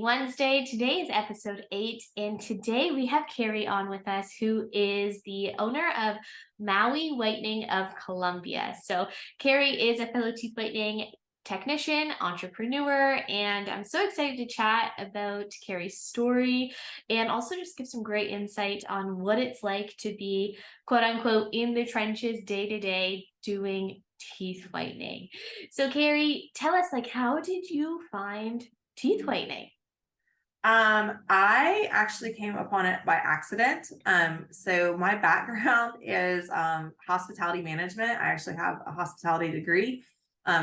Wednesday. Today is episode 8, and today we have Keri on with us, who is the owner of Maui Whitening of Columbia. So, Keri is a fellow teeth whitening technician, entrepreneur, and I'm so excited to chat about Keri's story and also just give some great insight on what it's like to be, quote unquote, in the trenches day to day doing teeth whitening. So, Keri, tell us, how did you find teeth whitening? I actually came upon it by accident. So my background is hospitality management. I actually have a hospitality degree.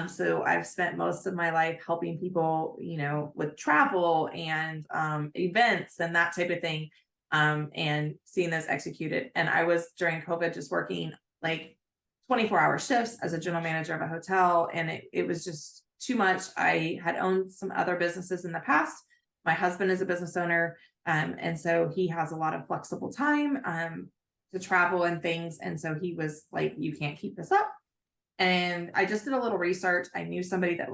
So I've spent most of my life helping people, with travel and events and that type of thing, and seeing those executed. And I was during COVID just working like 24-hour shifts as a general manager of a hotel, and it was just too much. I had owned some other businesses in the past. My husband is a business owner, and so he has a lot of flexible time to travel and things. And so he was like, "You can't keep this up." And I just did a little research. I knew somebody that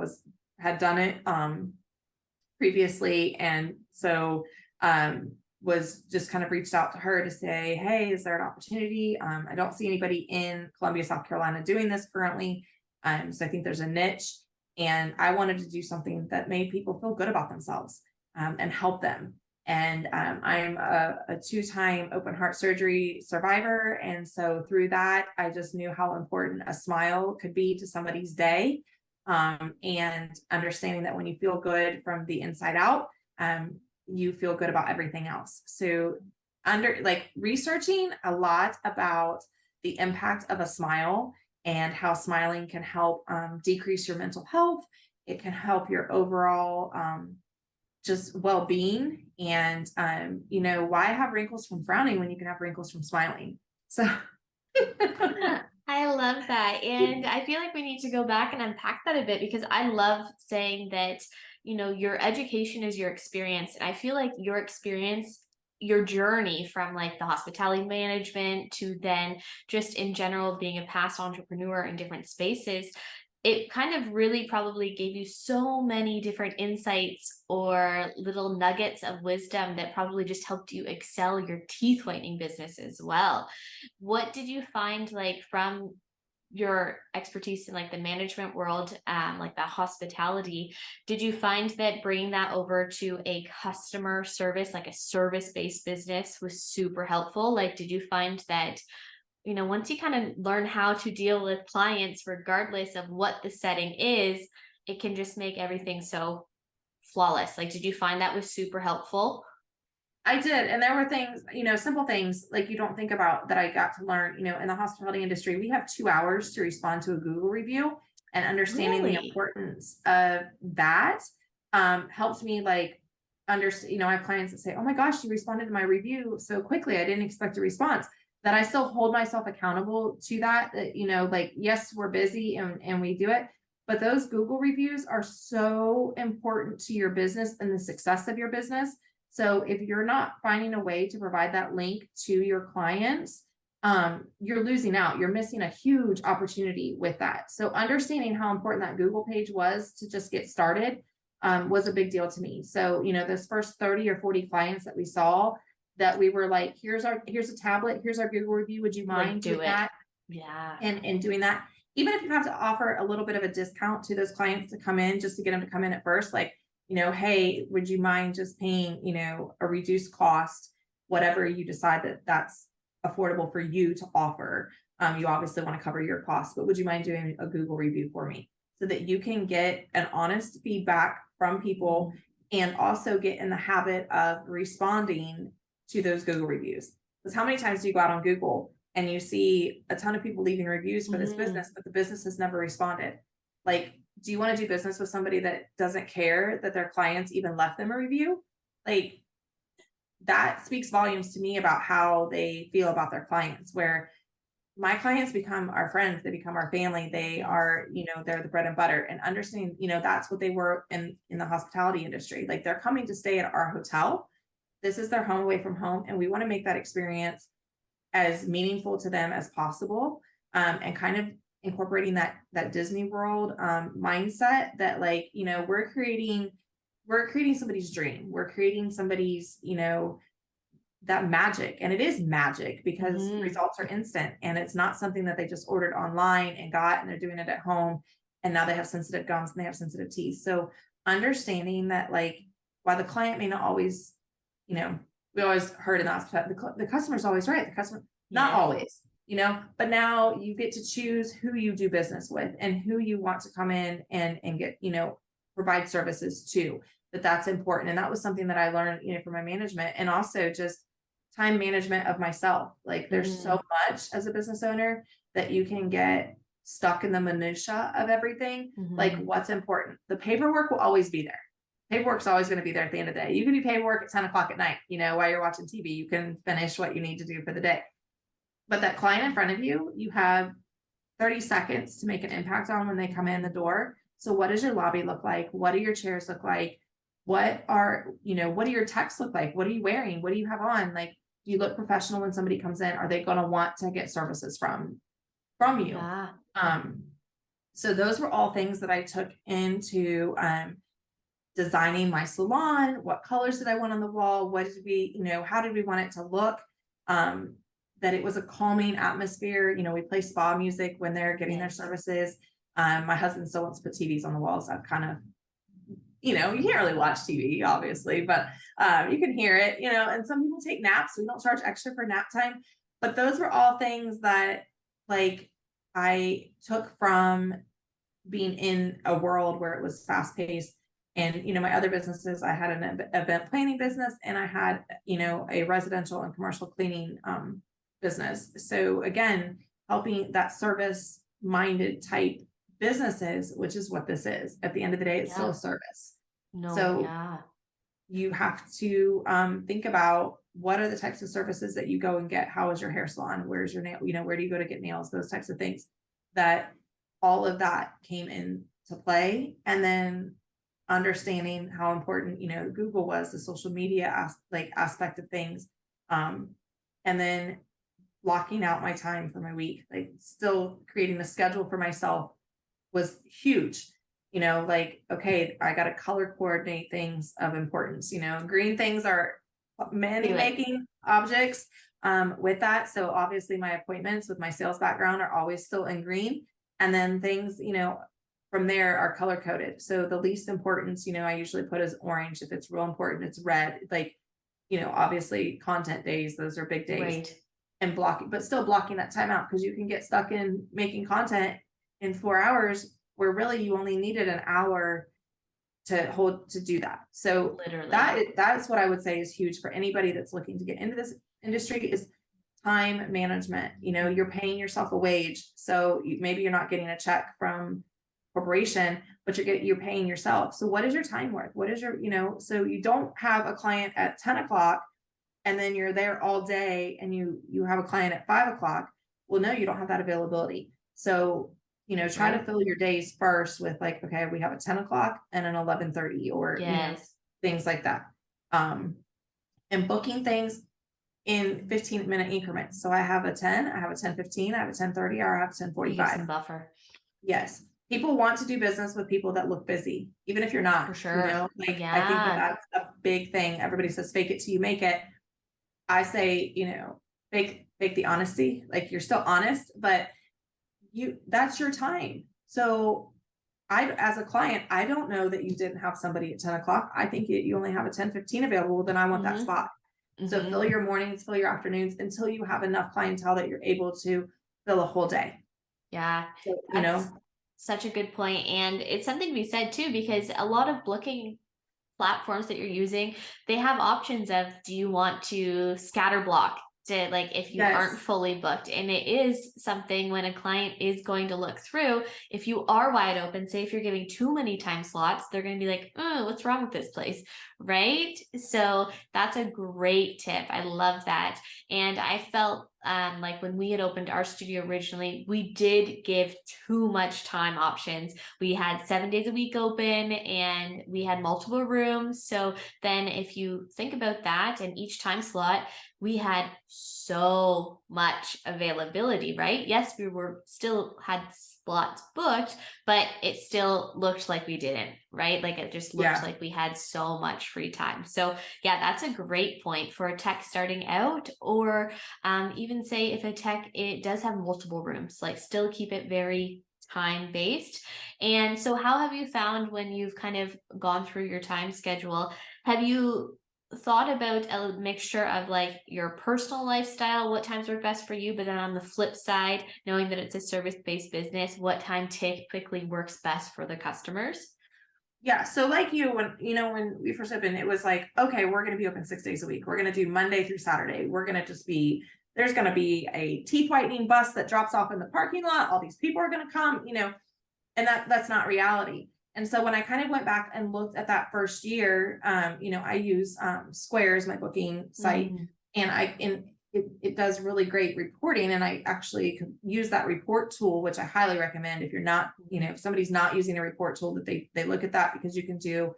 had done it previously, and so was just kind of reached out to her to say, "Hey, is there an opportunity? I don't see anybody in Columbia, South Carolina doing this currently. So I think there's a niche, and I wanted to do something that made people feel good about themselves." And help them. And I'm a two-time open heart surgery survivor. And so through that, I just knew how important a smile could be to somebody's day. And understanding that when you feel good from the inside out, you feel good about everything else. So researching a lot about the impact of a smile and how smiling can help decrease your mental health. It can help your overall just well-being, and why have wrinkles from frowning when you can have wrinkles from smiling? So I love that. And I feel like we need to go back and unpack that a bit, because I love saying that, your education is your experience. And I feel like your experience, your journey from the hospitality management to then just in general being a past entrepreneur in different spaces, it kind of really probably gave you so many different insights or little nuggets of wisdom that probably just helped you excel your teeth whitening business as well. What did you find, from your expertise in the management world, the hospitality, did you find that bringing that over to a customer service, a service-based business, was super helpful? Did you find that once you kind of learn how to deal with clients, regardless of what the setting is, it can just make everything so flawless? Did you find that was super helpful? I did. And there were things, simple things like you don't think about that I got to learn. In the hospitality industry, we have 2 hours to respond to a Google review, and understanding the Really? importance of that helps me understand. I have clients that say, "Oh my gosh, you responded to my review so quickly. I didn't expect a response." That I still hold myself accountable to that, yes, we're busy and we do it, but those Google reviews are so important to your business and the success of your business. So if you're not finding a way to provide that link to your clients, you're losing out. You're missing a huge opportunity with that. So understanding how important that Google page was to just get started was a big deal to me. So, those first 30 or 40 clients that we saw, that we were like, here's a tablet, here's our Google review. Would you mind Do doing it. that? Yeah. And doing that, even if you have to offer a little bit of a discount to those clients to come in, just to get them to come in at first, hey, would you mind just paying, a reduced cost, whatever you decide that's affordable for you to offer. You obviously want to cover your costs, but would you mind doing a Google review for me, so that you can get an honest feedback from people and also get in the habit of responding to those Google reviews? Because how many times do you go out on Google and you see a ton of people leaving reviews for this business, but the business has never responded? Do you want to do business with somebody that doesn't care that their clients even left them a review? That speaks volumes to me about how they feel about their clients, where my clients become our friends, they become our family. They are, they're the bread and butter, and understanding, that's what they were in the hospitality industry. They're coming to stay at our hotel. This is their home away from home, and we want to make that experience as meaningful to them as possible, and kind of incorporating that Disney World mindset that we're creating we're creating somebody's dream. We're creating somebody's, that magic. And it is magic because results are instant, and it's not something that they just ordered online and got, and they're doing it at home. And now they have sensitive gums and they have sensitive teeth. So understanding that, like, while the client may not always, we always heard in that the customer's always right. The customer, not always, but now you get to choose who you do business with and who you want to come in and get, provide services to. That's important. And that was something that I learned, from my management, and also just time management of myself. Like, there's so much as a business owner that you can get stuck in the minutia of everything. Like, what's important. The paperwork will always be there. Paperwork's always going to be there at the end of the day. You can do paperwork at 10 o'clock at night, while you're watching TV, you can finish what you need to do for the day. But that client in front of you, you have 30 seconds to make an impact on when they come in the door. So what does your lobby look like? What do your chairs look like? What do your texts look like? What are you wearing? What do you have on? Like, do you look professional when somebody comes in? Are they going to want to get services from you? Yeah. So those were all things that I took into designing my salon. What colors did I want on the wall? What did we, how did we want it to look? That it was a calming atmosphere. We play spa music when they're getting their services. My husband still wants to put TVs on the walls. I've kind of, you can't really watch TV, obviously, but you can hear it, and some people take naps. We don't charge extra for nap time. But those were all things that, like, I took from being in a world where it was fast paced. And, my other businesses, I had an event planning business, and I had, a residential and commercial cleaning business. So again, helping that service minded type businesses, which is what this is. At the end of the day, it's still a service. You have to think about, what are the types of services that you go and get? How is your hair salon? Where's your nail? Where do you go to get nails? Those types of things. That all of that came into play. And then understanding how important, Google was, the social media aspect of things. And then blocking out my time for my week, like still creating a schedule for myself was huge. Like, okay, I got to color coordinate things of importance. Green things are money making objects with that. So obviously my appointments with my sales background are always still in green. And then things, from there are color coded. So the least importance, I usually put as orange. If it's real important, it's red. Like, obviously content days, those are big days. Right. And blocking, but still blocking that time out, because you can get stuck in making content in 4 hours where really you only needed an hour to do that. So Literally, that's what I would say is huge for anybody that's looking to get into this industry, is time management. You're paying yourself a wage. So maybe you're not getting a check from corporation, but you're paying yourself. So what is your time worth? What is your, so you don't have a client at 10 o'clock and then you're there all day and you have a client at 5 o'clock. Well, no, you don't have that availability. So, try to fill your days first with, like, okay, we have a 10 o'clock and an 11:30 or things like that. And booking things in 15-minute increments. So I have a 10, I have a 10:15, I have a 10:30, or I have a 10:45. Some buffer. Yes. People want to do business with people that look busy, even if you're not. For sure. I think that's a big thing. Everybody says fake it till you make it. I say, fake the honesty. Like, you're still honest, but that's your time. So as a client, I don't know that you didn't have somebody at 10 o'clock. I think you only have a 10:15 available. Then I want that spot. So fill your mornings, fill your afternoons until you have enough clientele that you're able to fill a whole day. Yeah. So, such a good point. And it's something to be said too, because a lot of booking platforms that you're using, they have options of, do you want to scatter block to, like, if you aren't fully booked? And it is something when a client is going to look through, if you are wide open, say if you're giving too many time slots, they're going to be like, oh, what's wrong with this place? Right. So that's a great tip. I love that. And I felt like when we had opened our studio originally, we did give too much time options. We had 7 days a week open and we had multiple rooms. So then if you think about that, and each time slot, we had so much availability, right? Yes, we were still had slots booked, but it still looked like we didn't, right? Like it just looked Yeah. like we had so much free time. So yeah, that's a great point for a tech starting out, or even say if a tech, it does have multiple rooms, like still keep it very time based. And so how have you found when you've kind of gone through your time schedule, have you thought about a mixture of like your personal lifestyle, what times work best for you, but then on the flip side, knowing that it's a service-based business, what time typically works best for the customers? Yeah. So like you, when we first opened, it was like, okay, we're going to be open 6 days a week. We're going to do Monday through Saturday. We're going to just be, there's going to be a teeth whitening bus that drops off in the parking lot. All these people are going to come, and that's not reality. And so when I kind of went back and looked at that first year, I use Squares, my booking site, Mm, and it does really great reporting. And I actually could use that report tool, which I highly recommend if you're not, if somebody's not using a report tool, that they look at that, because you can do,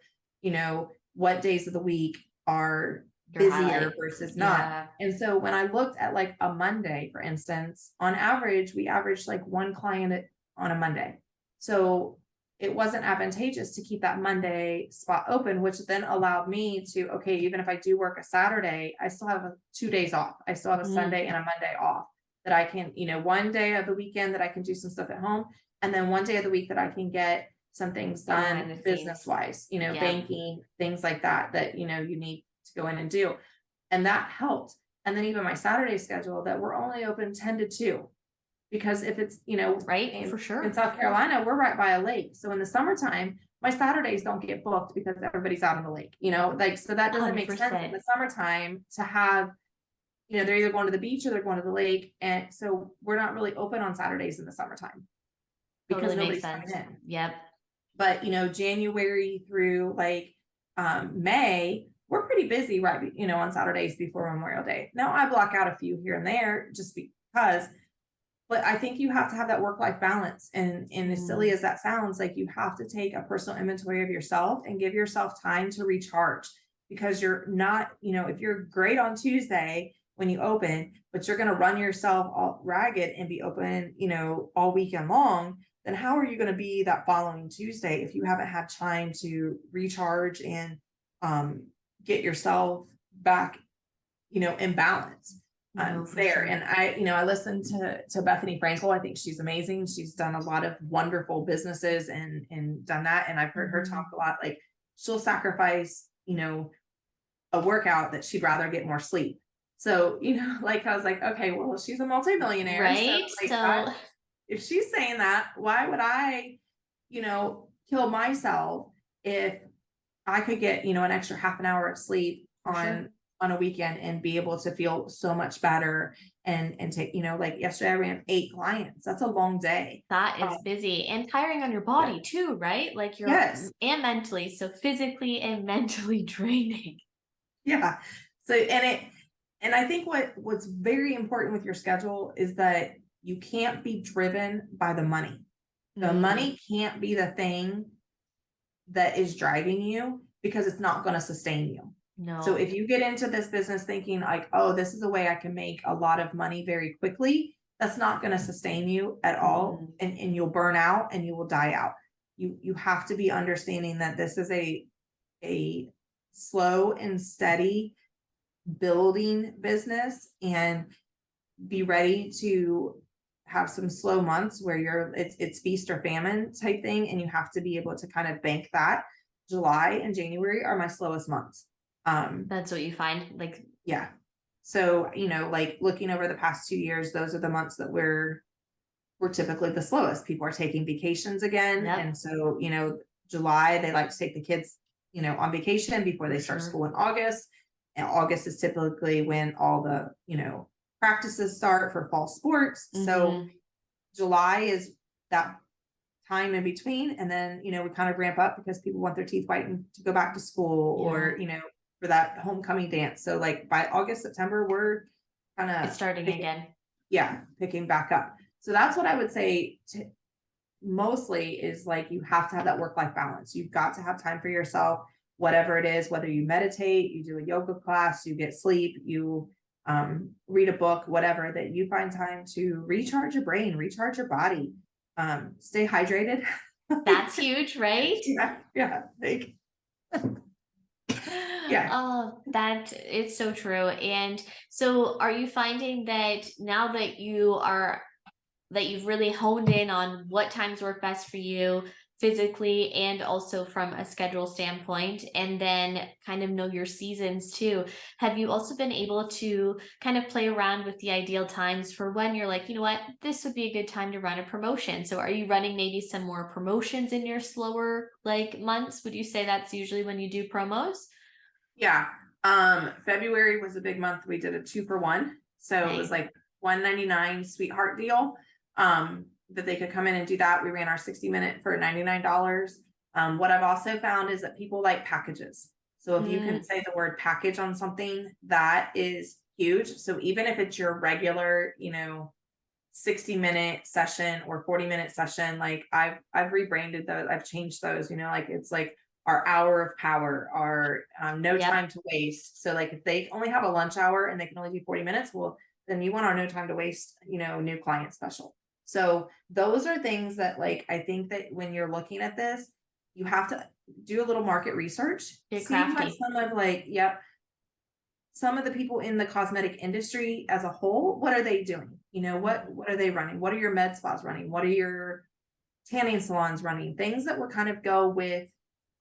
what days of the week are your busier highlight. versus not. Yeah. And so when I looked at like a Monday, for instance, on average, we averaged like one client on a Monday. So it wasn't advantageous to keep that Monday spot open, which then allowed me to, okay, even if I do work a Saturday, I still have 2 days off. I still have a Mm, Sunday and a Monday off that I can, one day of the weekend that I can do some stuff at home. And then one day of the week that I can get some things behind done the business scenes. wise, Yeah. banking, things like that, you need to go in and do. And that helped. And then even my Saturday schedule, that we're only open 10 to 2, because if it's, Right. in, For in sure. South Carolina, we're right by a lake. So in the summertime, my Saturdays don't get booked because everybody's out on the lake, like, so that doesn't make sense in 100%. the summertime to have, they're either going to the beach or they're going to the lake. And so we're not really open on Saturdays in the summertime because Totally makes nobody's coming sense. in. Yep. But, January through like May, we're pretty busy, right? On Saturdays before Memorial Day. Now I block out a few here and there just because, but I think you have to have that work-life balance. And as silly Mm, as that sounds, like, you have to take a personal inventory of yourself and give yourself time to recharge, because you're not, if you're great on Tuesday when you open, but you're going to run yourself all ragged and be open, all weekend long, then how are you going to be that following Tuesday if you haven't had time to recharge and um, get yourself back, in balance? no, for There. sure. And I listened to Bethany Frankel. I think she's amazing. She's done a lot of wonderful businesses and done that. And I've heard her talk Mhm. a lot. Like, she'll sacrifice, a workout that she'd rather get more sleep. So, like, I was like, okay, well, she's a multimillionaire. So Right? like, So if she's saying that, why would I, kill myself if I could get, an extra half an hour of sleep for sure. on a weekend and be able to feel so much better, and take, like yesterday I ran 8 clients. That's a long day. That Um, is busy and tiring on your yeah. body too, right? Like Yes. and mentally. So physically and mentally draining. Yeah. So, and I think what's very important with your schedule is that you can't be driven by the money. The Mm, money can't be the thing that is driving you, because it's not going to sustain you. So no. if you get into this business thinking like, oh, this is a way I can make a lot of money very quickly, that's not going to sustain you at all. Mm-mm. And you'll burn out and you will die out. You have to be understanding that this is a slow and steady building business, and be ready to have some slow months where it's feast or famine type thing, and you have to be able to kind of bank that. July and January are my slowest months. That's what you find. Like, Yeah. So, like, looking over the past 2 years, those are the months that we're typically the slowest. People are taking vacations again. yep, And so, July, they like to take the kids, on vacation before for they start sure. school in August. And August is typically when all the, practices start for fall sports. So Hmm. July is that time in between. And then, we kind of ramp up because people want their teeth whitened to go back to school, Yeah. or, for that homecoming dance. So like by August, September, we're kind It's of starting picking, again. yeah, picking back up. So that's what I would say mostly, is like, you have to have that work-life balance. You've got to have time for yourself, whatever it is, whether you meditate, you do a yoga class, you get sleep, you read a book, whatever, that you find time to recharge your brain, recharge your body, stay hydrated. That's huge, right? Yeah. Yeah. Oh, that it's so true. And so are you finding that now that you've really honed in on what times work best for you physically and also from a schedule standpoint, and then kind of know your seasons too, have you also been able to kind of play around with the ideal times for when you're like, you know what, this would be a good time to run a promotion? So are you running maybe some more promotions in your slower like months? Would you say that's usually when you do promos? Yeah. February was a big month. We did a 2-for-1. So it was Nice. like 199 sweetheart deal. That they could come in and do that. We ran our 60-minute for $99. What I've also found is that people like packages. So if you Mm, can say the word package on something, that is huge. So even if it's your regular, 60-minute session or 40-minute session, like I've rebranded those, I've changed those, like it's like our hour of power, our no yep. time to waste. So like if they only have a lunch hour and they can only do 40 minutes, well, then you want our no time to waste, new client special. So those are things that like I think that when you're looking at this, you have to do a little market research, Get see what crafty. some of like, yep, some of the people in the cosmetic industry as a whole, what are they doing? What are they running? What are your med spas running? What are your tanning salons running? Things that would kind of go with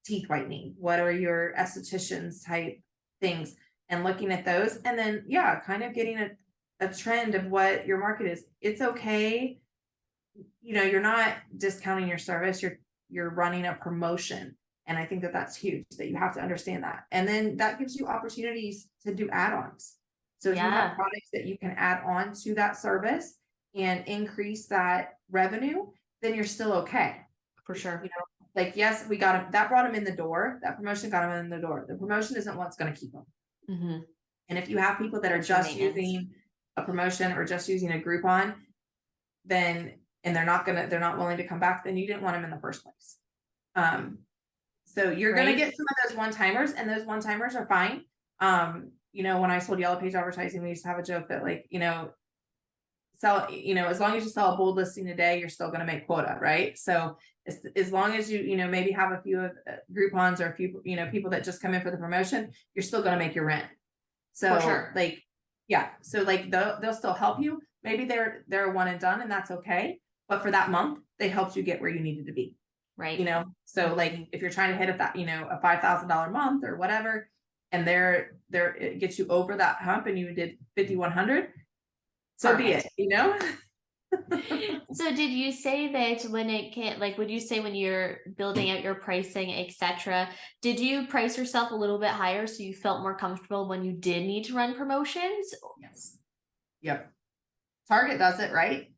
teeth whitening. What are your estheticians type things? And looking at those, and then yeah, kind of getting a trend of what your market is. It's okay. You're not discounting your service, you're running a promotion. And I think that that's huge, that you have to understand that. And then that gives you opportunities to do add-ons. So if you have Yeah, products that you can add on to that service and increase that revenue, then you're still okay. for sure. Like, yes, we got him, that brought him in the door. That promotion got him in the door. The promotion isn't what's going to keep them. Hmm. And if you have people that are That's your just maintenance. using a promotion or just using a Groupon, then and they're not willing to come back, then you didn't want them in the first place. So you're gonna Right? get some of those one-timers, and those one-timers are fine. When I sold Yellow Page advertising, we used to have a joke that like, sell, as long as you sell a bold listing a day, you're still gonna make quota, right? So as long as you, maybe have a few of Groupons or a few, people that just come in for the promotion, you're still gonna make your rent. For So sure. like, yeah, so like they'll still help you. Maybe they're one and done, and that's okay. But for that month, they helped you get where you needed to be. Right. So like if you're trying to hit a a $5,000 month or whatever, and it gets you over that hump, and you did 5,100, so be Perfect. it. So did you say that when it can like would you say when you're building out your pricing, etc., did you price yourself a little bit higher so you felt more comfortable when you did need to run promotions? Yes. Yep. Target does it, right?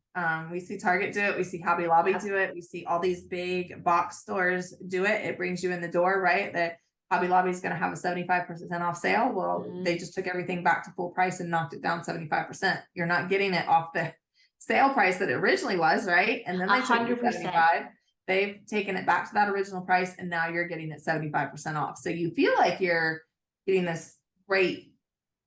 We see Target do it. We see Hobby Lobby Yep. do it. We see all these big box stores do it. It brings you in the door, right? That Hobby Lobby is going to have a 75% off sale. Well, Mhm. they just took everything back to full price and knocked it down 75%. You're not getting it off the sale price that it originally was, right? And then A they took your 100%. 75. They've taken it back to that original price, and now you're getting it 75% off. So you feel like you're getting this great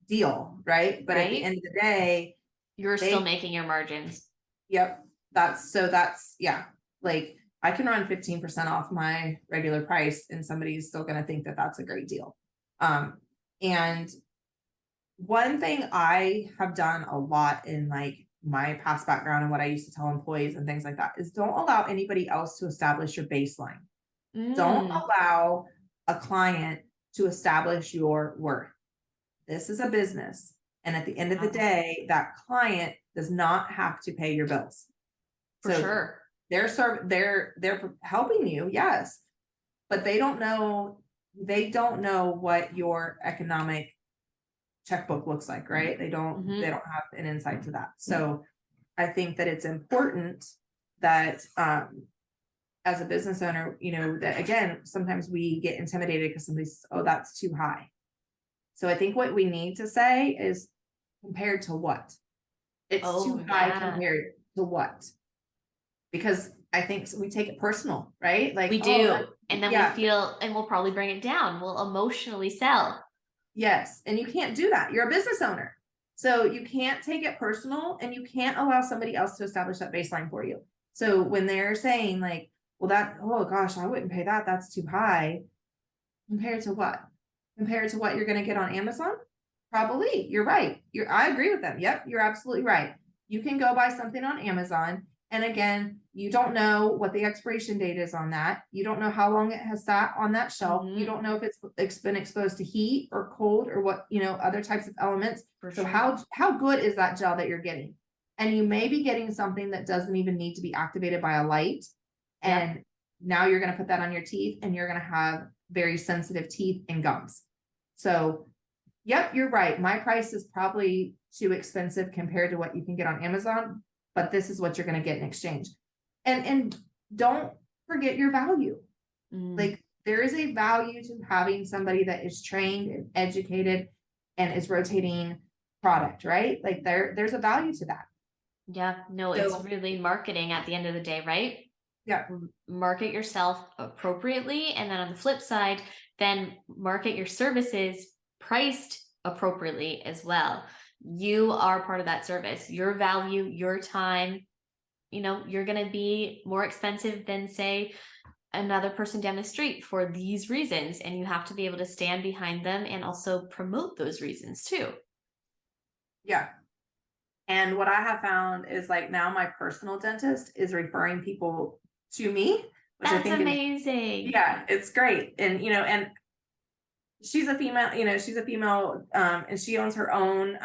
deal, right? But at the Right? end of the day, You're still they making your margins. yep. Yeah. Like I can run 15% off my regular price, and somebody's still going to think that that's a great deal. And one thing I have done a lot in like my past background and what I used to tell employees and things like that is don't allow anybody else to establish your baseline. Don't Mm. allow a client to establish your worth. This is a business. And at the end of the Wow. day, that client does not have to pay your bills. For So sure. they're helping you, yes, but they don't know what your economic checkbook looks like, right? They don't they Hmm. don't have an insight to that. So I think that it's important that as a business owner, that again, sometimes we get intimidated because somebody says, oh, that's too high. So I think what we need to say is compared to what? It's Oh too high yeah. compared to what? Because I think we take it personal, right? Like, We oh, do. And then we yeah, feel and we'll probably bring it down. We'll emotionally sell. yes. And you can't do that. You're a business owner. So you can't take it personal, and you can't allow somebody else to establish that baseline for you. So when they're saying like, well, that, oh gosh, I wouldn't pay that, that's too high. Compared to what? Compared to what you're going to get on Amazon? Probably. You're right. I agree with them. Yep, you're absolutely right. You can go buy something on Amazon. And again, you don't know what the expiration date is on that. You don't know how long it has sat on that shelf. You don't know if it's been exposed to heat or cold or what, other types of elements. For So sure. how good is that gel that you're getting? And you may be getting something that doesn't even need to be activated by a light. And now you're going to put that on your teeth, and you're going to have very sensitive teeth and gums. So, yep, you're right. My price is probably too expensive compared to what you can get on Amazon, but this is what you're going to get in exchange. And don't forget your value. Like, there is a value to having somebody that is trained and educated and is rotating product, right? Like there's a value to that. Yeah, no, it's really marketing at the end of the day, right? Yeah. Market yourself appropriately. And then on the flip side, then market your services priced appropriately as well. You are part of that service. Your value, your time, you're going to be more expensive than, say, another person down the street for these reasons. And you have to be able to stand behind them and also promote those reasons too. Yeah. And what I have found is like now my personal dentist is referring people to me, which That's I think amazing. Yeah, it's great. And and she's a female, and she owns her own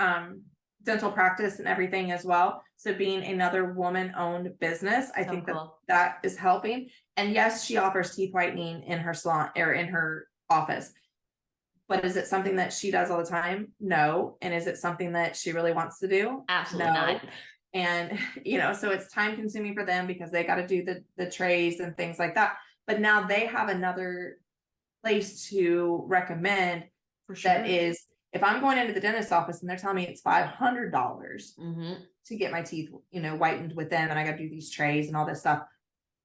dental practice and everything as well. So being another woman-owned business, I think cool. that is helping. And yes, she offers teeth whitening in her salon or in her office. But is it something that she does all the time? No. And is it something that she really wants to do? Absolutely not. And so it's time consuming for them because they got to do the trays and things like that. But now they have another place to recommend For sure. that is, if I'm going into the dentist's office and they're telling me it's $500 to get my teeth, whitened with them, and I got to do these trays and all this stuff.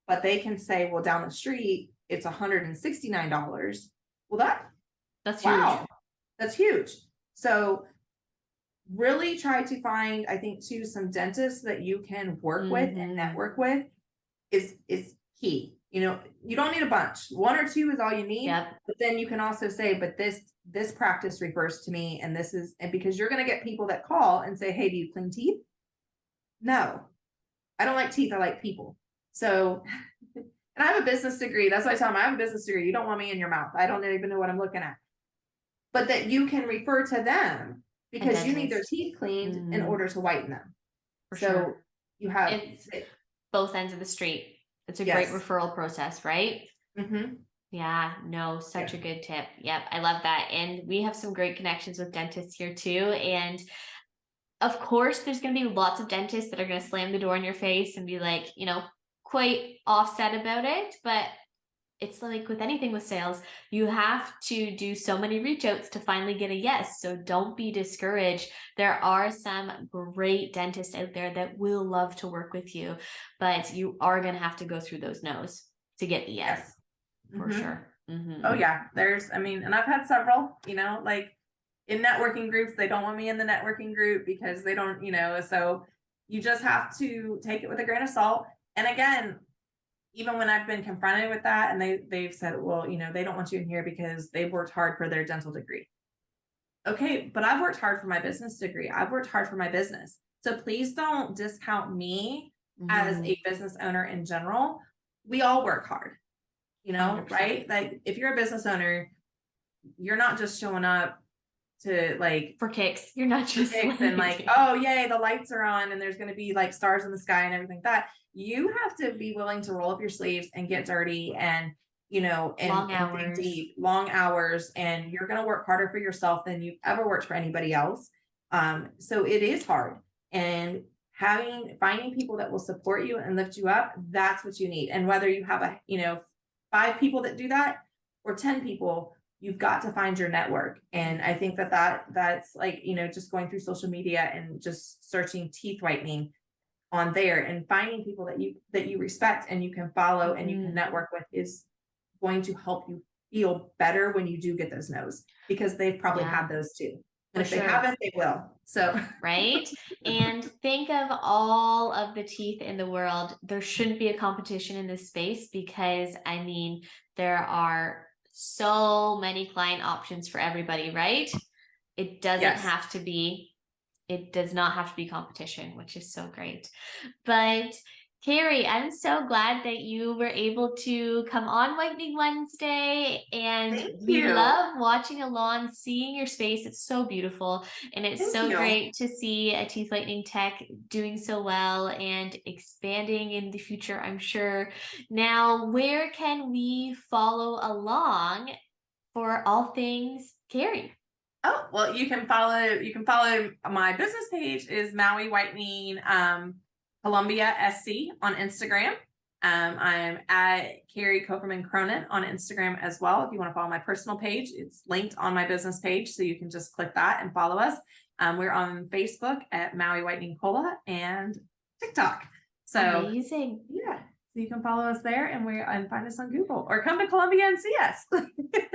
But they can say, well, down the street, it's $169. Well, that's wow, huge. That's huge. So really try to find, I think too, some dentists that you can work with and network with is key. You don't need a bunch. 1 or 2 is all you need. Yep. But then you can also say, but this practice refers to me, and because you're going to get people that call and say, hey, do you clean teeth? No, I don't like teeth. I like people. So, and I have a business degree. That's why I tell them I have a business degree. You don't want me in your mouth. I don't even know what I'm looking at. But that you can refer to them because you need their teeth cleaned in order to whiten them. For so sure. You have it's both ends of the street. It's a great referral process, right? Yeah, no, such a good tip. Yep, I love that. And we have some great connections with dentists here too. And of course, there's going to be lots of dentists that are going to slam the door in your face and be like, quite offset about it. But it's like with anything with sales, you have to do so many reach outs to finally get a yes. So don't be discouraged. There are some great dentists out there that will love to work with you, but you are going to have to go through those no's to get the yes. For sure. Oh yeah. And I've had several, like in networking groups, they don't want me in the networking group because they don't, so you just have to take it with a grain of salt. And again, even when I've been confronted with that and they've said, well, they don't want you in here because they've worked hard for their dental degree. Okay, but I've worked hard for my business degree. I've worked hard for my business. So please don't discount me as a business owner in general. We all work hard, 100%. Right? Like if you're a business owner, you're not just showing up to like for kicks. You're not just and like, oh yay, the lights are on and there's going to be like stars in the sky and everything like that. You have to be willing to roll up your sleeves and get dirty and and dig deep, long hours, and you're going to work harder for yourself than you've ever worked for anybody else. So it is hard, and finding people that will support you and lift you up, that's what you need. And whether you have 5 people that do that or 10 people, you've got to find your network. And I think that's like, just going through social media and just searching teeth whitening on there and finding people that you respect and you can follow and you can network with is going to help you feel better when you do get those no's, because they've probably had those too. And if they haven't, they will. So right? And think of all of the teeth in the world. There shouldn't be a competition in this space because, I mean, there are so many client options for everybody, right? It doesn't yes. have to be, it does not have to be competition, which is so great. But Keri, I'm so glad that you were able to come on Whitening Wednesday, and Thank we you. love watching along, seeing your space. It's so beautiful, and it's Thank so you. great to see a teeth whitening tech doing so well and expanding in the future, I'm sure. Now, where can we follow along for all things Keri? Oh, well, you can follow my business page is Maui Whitening Columbia SC on Instagram. I'm at Keri Koperman Cronin on Instagram as well. If you want to follow my personal page, it's linked on my business page, so you can just click that and follow us. We're on Facebook at Maui Whitening Cola and TikTok. So Amazing. yeah, so you can follow us there, and find us on Google, or come to Columbia and see us.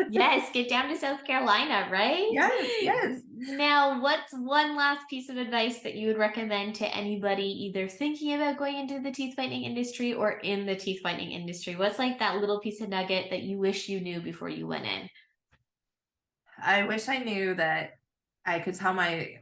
Yes, get down to South Carolina, right? Yes, yes. Now, what's one last piece of advice that you would recommend to anybody either thinking about going into the teeth whitening industry or in the teeth whitening industry? What's like that little piece of nugget that you wish you knew before you went in? I wish I knew that I could tell my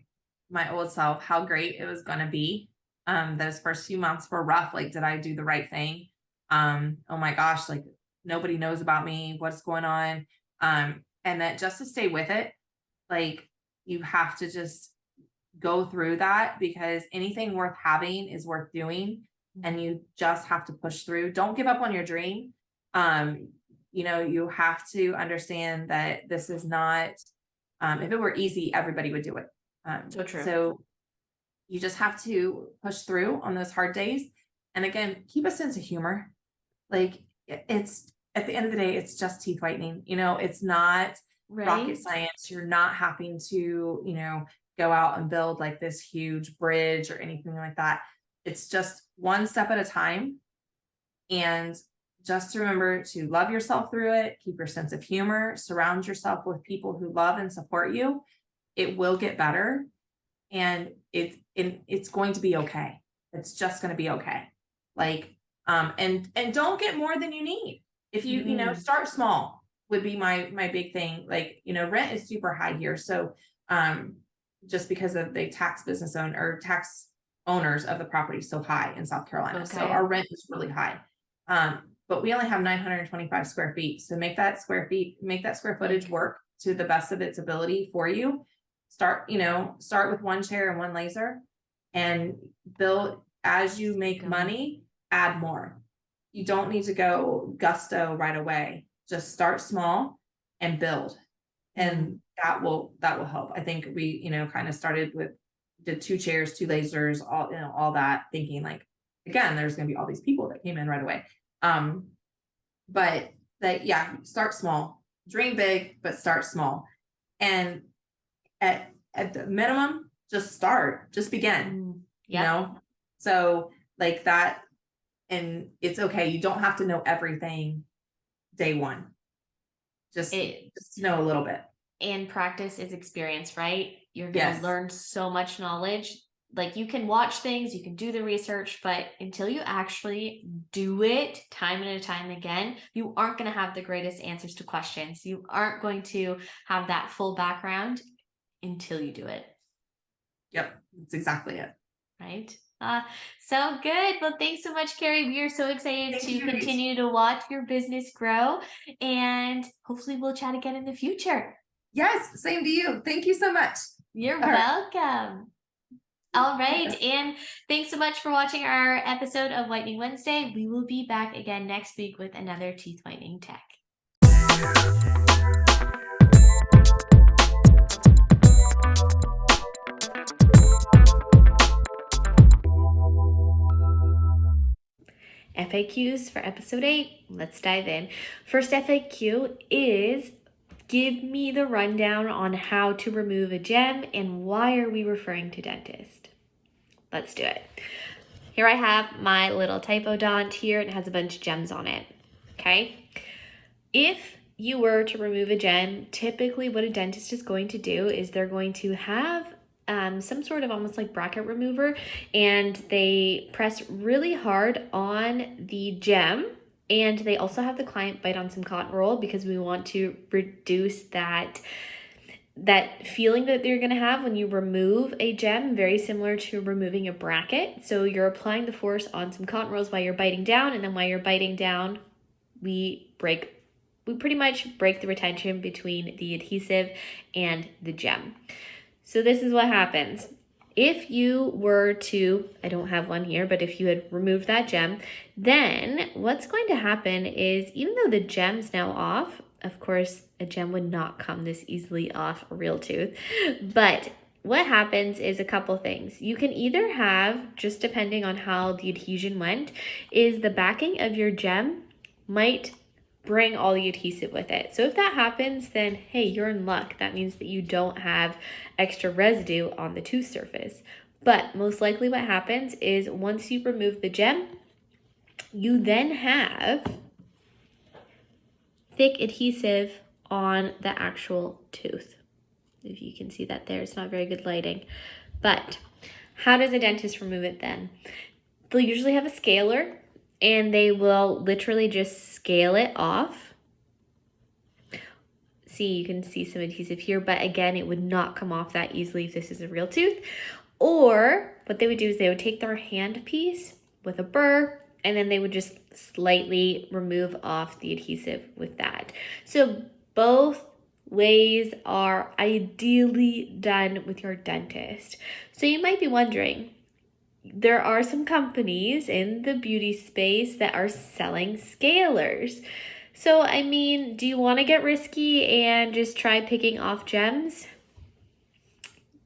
old self how great it was going to be. Those first few months were rough. Like, did I do the right thing? Oh my gosh, like nobody knows about me. What's going on? And that just to stay with it, like you have to just go through that, because anything worth having is worth doing, and you just have to push through. Don't give up on your dream. Um, you have to understand that this is not, if it were easy, everybody would do it. So true. So you just have to push through on those hard days. And again, keep a sense of humor. Like, it's at the end of the day, it's just teeth whitening. It's not rocket Right? science. You're not having to, go out and build like this huge bridge or anything like that. It's just one step at a time. And just remember to love yourself through it, keep your sense of humor, surround yourself with people who love and support you. It will get better, and it's going to be okay. It's just going to be okay. Like, and don't get more than you need. If Mm-hmm. start small would be my big thing. Like, rent is super high here. So, just because of the tax owners of the property so high in South Carolina. So Okay. our rent is really high. But we only have 925 square feet. So make that square footage work to the best of its ability for you. Start with one chair and one laser, and build as you make money, add more. You don't need to go gusto right away. Just start small and build. And that will help. I think we, kind of started with did 2 chairs, 2 lasers, all that, thinking like, again, there's going to be all these people that came in right away. But that, yeah, start small, dream big, but start small. And at the minimum, just start, just begin, Yeah. So like that, and it's okay. You don't have to know everything day one. Just, It just know a little bit. And practice is experience, right? You're going to Yes. learn so much knowledge. Like, you can watch things, you can do the research, but until you actually do it time and time again, you aren't going to have the greatest answers to questions. You aren't going to have that full background until you do it. Yep. That's exactly it. Right? So good. Well, thanks so much, Keri. We are so excited Thank to you. continue to watch your business grow, and hopefully we'll chat again in the future. Yes. Same to you. Thank you so much. You're All right. welcome. All right. And thanks so much for watching our episode of Whitening Wednesday. We will be back again next week with another teeth whitening tech. FAQs for episode 8. Let's dive in. First FAQ is: give me the rundown on how to remove a gem and why are we referring to dentist? Let's do it. Here I have my little typodont here, and it has a bunch of gems on it. Okay. If you were to remove a gem, typically what a dentist is going to do is they're going to have some sort of almost like bracket remover, and they press really hard on the gem. And they also have the client bite on some cotton roll because we want to reduce that feeling that you're going to have when you remove a gem, very similar to removing a bracket. So you're applying the force on some cotton rolls while you're biting down, and then while you're biting down, we pretty much break the retention between the adhesive and the gem. So this is what happens. If you were to, I don't have one here, but if you had removed that gem, then what's going to happen is, even though the gem's now off, of course, a gem would not come this easily off a real tooth, but what happens is a couple things. You can either have, just depending on how the adhesion went, is the backing of your gem might bring all the adhesive with it. So if that happens, then hey, you're in luck. That means that you don't have extra residue on the tooth surface. But most likely what happens is, once you remove the gem, you then have thick adhesive on the actual tooth. If you can see that there, it's not very good lighting. But how does a dentist remove it then? They'll usually have a scaler, and they will literally just scale it off. See, you can see some adhesive here, but again, it would not come off that easily if this is a real tooth. Or what they would do is they would take their hand piece with a burr, and then they would just slightly remove off the adhesive with that. So both ways are ideally done with your dentist. So you might be wondering, there are some companies in the beauty space that are selling scalers. So, I mean, do you want to get risky and just try picking off gems?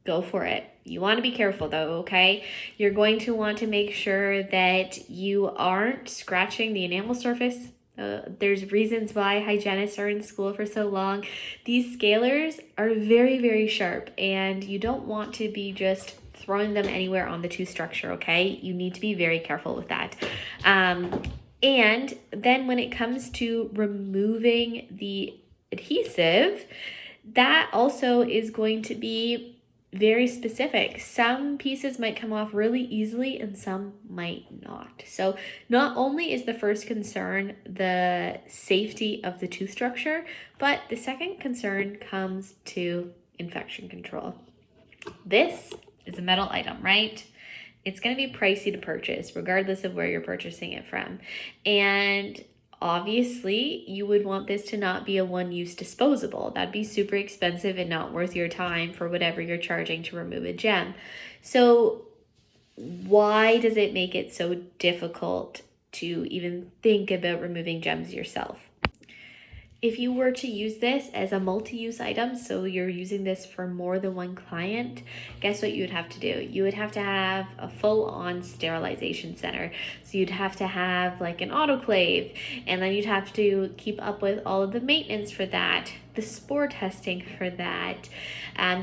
Go for it. You want to be careful though, okay? You're going to want to make sure that you aren't scratching the enamel surface. There's reasons why hygienists are in school for so long. These scalers are very, very sharp, and you don't want to be just throwing them anywhere on the tooth structure, okay? You need to be very careful with that. And then when it comes to removing the adhesive, that also is going to be very specific. Some pieces might come off really easily and some might not. So not only is the first concern the safety of the tooth structure, but the second concern comes to infection control. This is a metal item, right? It's going to be pricey to purchase regardless of where you're purchasing it from. And obviously, you would want this to not be a one-use disposable. That'd be super expensive and not worth your time for whatever you're charging to remove a gem. So why does it make it so difficult to even think about removing gems yourself? If you were to use this as a multi-use item, so you're using this for more than one client, guess what you would have to do? You would have to have a full-on sterilization center. So you'd have to have like an autoclave, and then you'd have to keep up with all of the maintenance for that, the spore testing for that.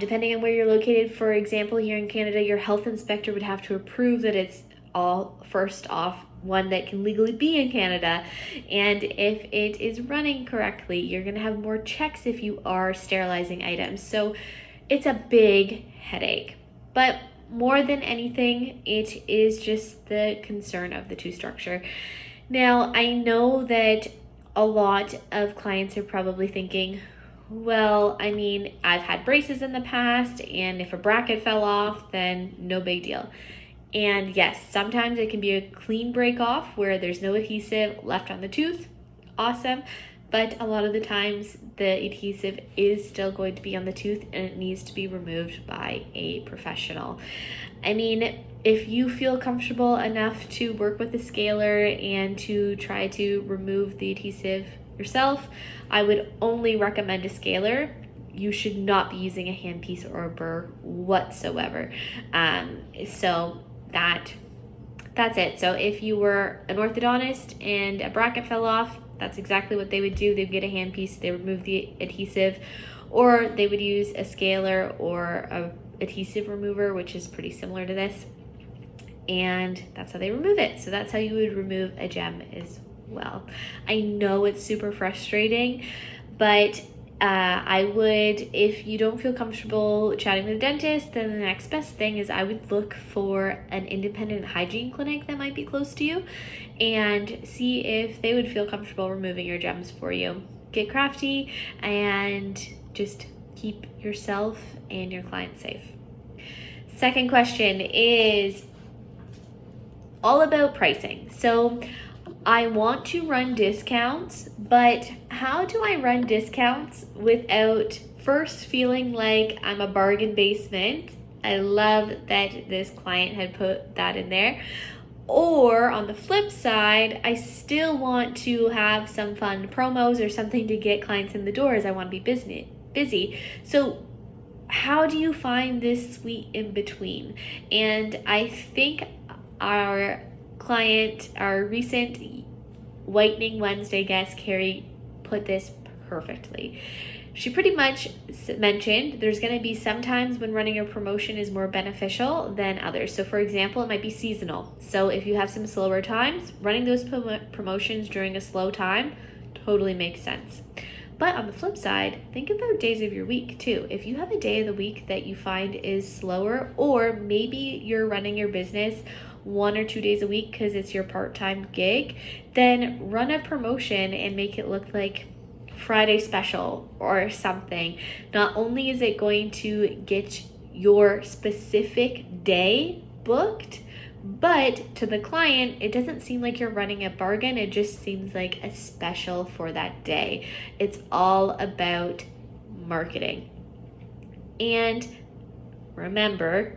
Depending on where you're located, for example, here in Canada, your health inspector would have to approve that it's all, first off, one that can legally be in Canada, and if it is running correctly, you're going to have more checks if you are sterilizing items. So it's a big headache, but more than anything, it is just the concern of the tooth structure. Now, I know that a lot of clients are probably thinking, well, I mean, I've had braces in the past, and if a bracket fell off, then no big deal. And yes, sometimes it can be a clean break off where there's no adhesive left on the tooth. Awesome. But a lot of the times the adhesive is still going to be on the tooth, and it needs to be removed by a professional. I mean, if you feel comfortable enough to work with a scaler and to try to remove the adhesive yourself, I would only recommend a scaler. You should not be using a handpiece or a burr whatsoever. So that's it. So if you were an orthodontist and a bracket fell off, that's exactly what they would do. They'd get a handpiece, they remove the adhesive, or they would use a scaler or a adhesive remover, which is pretty similar to this, and that's how they remove it. So that's how you would remove a gem as well. I know it's super frustrating, but I would, if you don't feel comfortable chatting with a dentist, then the next best thing is I would look for an independent hygiene clinic that might be close to you and see if they would feel comfortable removing your gems for you. Get crafty and just keep yourself and your clients safe. Second question is all about pricing. So I want to run discounts, but how do I run discounts without first feeling like I'm a bargain basement? I love that this client had put that in there. Or on the flip side, I still want to have some fun promos or something to get clients in the door as I want to be busy. So how do you find this sweet in between? And I think our client, our recent Whitening Wednesday guest, Keri, put this perfectly. She pretty much mentioned there's going to be some times when running a promotion is more beneficial than others. So for example, it might be seasonal. So if you have some slower times, running those promotions during a slow time totally makes sense. But on the flip side, think about days of your week too. If you have a day of the week that you find is slower, or maybe you're running your business 1 or 2 days a week because it's your part-time gig, then run a promotion and make it look like Friday special or something. Not only is it going to get your specific day booked, but to the client, it doesn't seem like you're running a bargain. It just seems like a special for that day. It's all about marketing. And remember,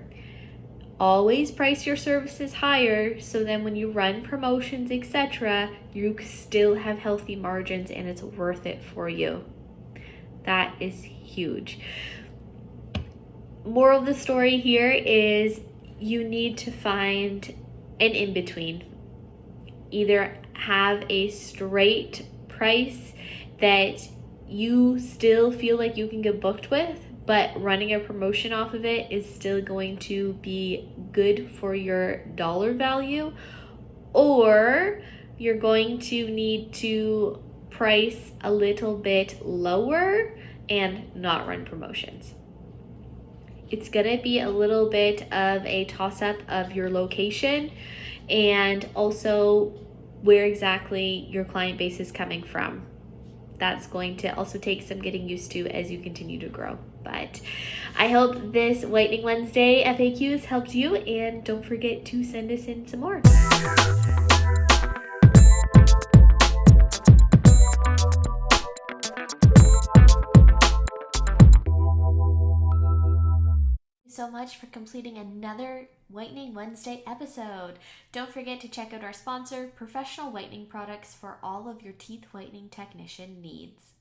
always price your services higher so then when you run promotions, etc., you still have healthy margins and it's worth it for you. That is huge. Moral of the story here is you need to find an in-between. Either have a straight price that you still feel like you can get booked with, but running a promotion off of it is still going to be good for your dollar value, or you're going to need to price a little bit lower and not run promotions. It's gonna be a little bit of a toss-up of your location and also where exactly your client base is coming from. That's going to also take some getting used to as you continue to grow. But I hope this Whitening Wednesday FAQs helped you, and don't forget to send us in some more. So much for completing another Whitening Wednesday episode. Don't forget to check out our sponsor, Professional Whitening Products, for all of your teeth whitening technician needs.